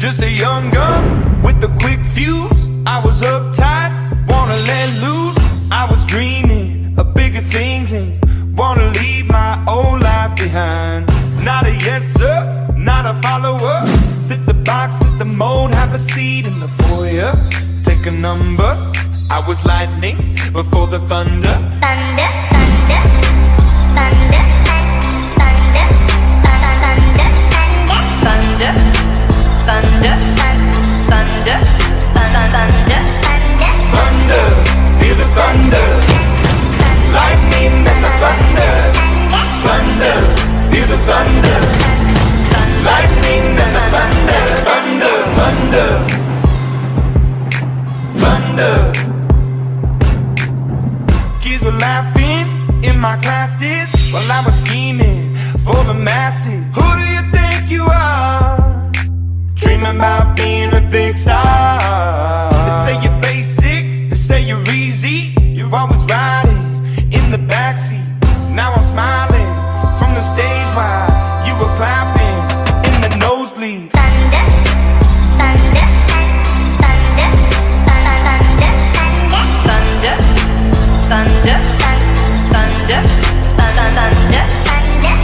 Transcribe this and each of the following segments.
Just a young gun with a quick fuse. I was uptight, wanna let loose. I was dreaming of bigger things and wanna leave my old life behind. Not a yes sir, not a follower. Fit the box, fit the mold, have a seat in the foyer. Take a number. I was lightning before the thunder. Thunder, thunder, thunder, thunder, thunder, thunder, thunder, thunder, thunder, Thunder, feel the thunder. Lightning and the thunder. Thunder, feel the thunder. Lightning and the thunder. Thunder, thunder, thunder. Kids were laughing in my classes while I was scheming for the masses. Who do you think you are? Dreaming about being a big star. They say you're basic, they say you're easy. You're always riding in the backseat. Now I'm smiling from the stage while you were clapping in the nosebleeds. thunder, thunder, thunder, thunder, thunder, thunder, thunder, thunder,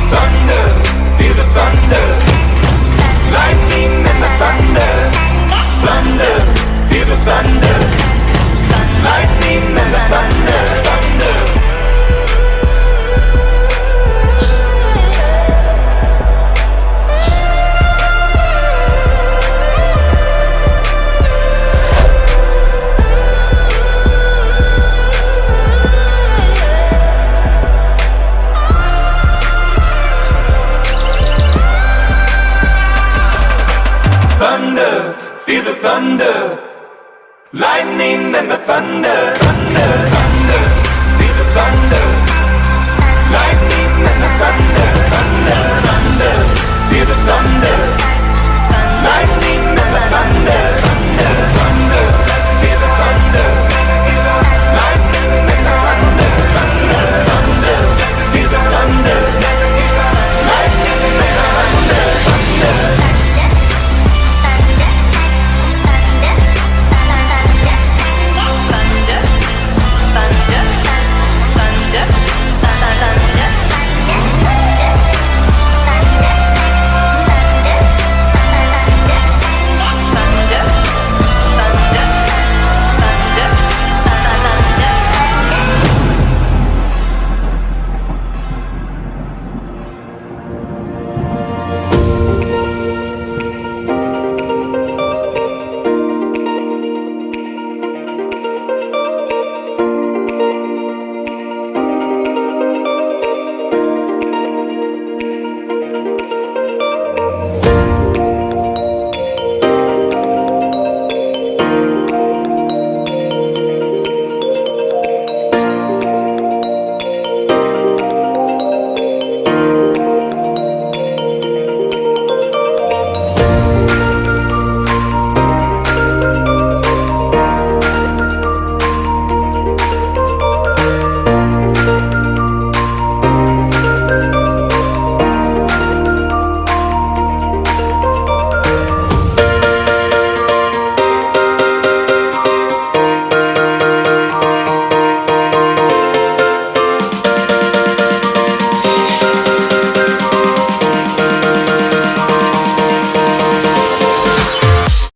Thunder, feel the thunder. Lightning and the thunder. Thunder, feel the thunder. Lightning and the thunder. Thunder. Thunder, feel the thunder. Lightning and the thunder. Thunder, thunder, feel the thunder. Lightning and the thunder. Thunder, thunder, feel the thunder.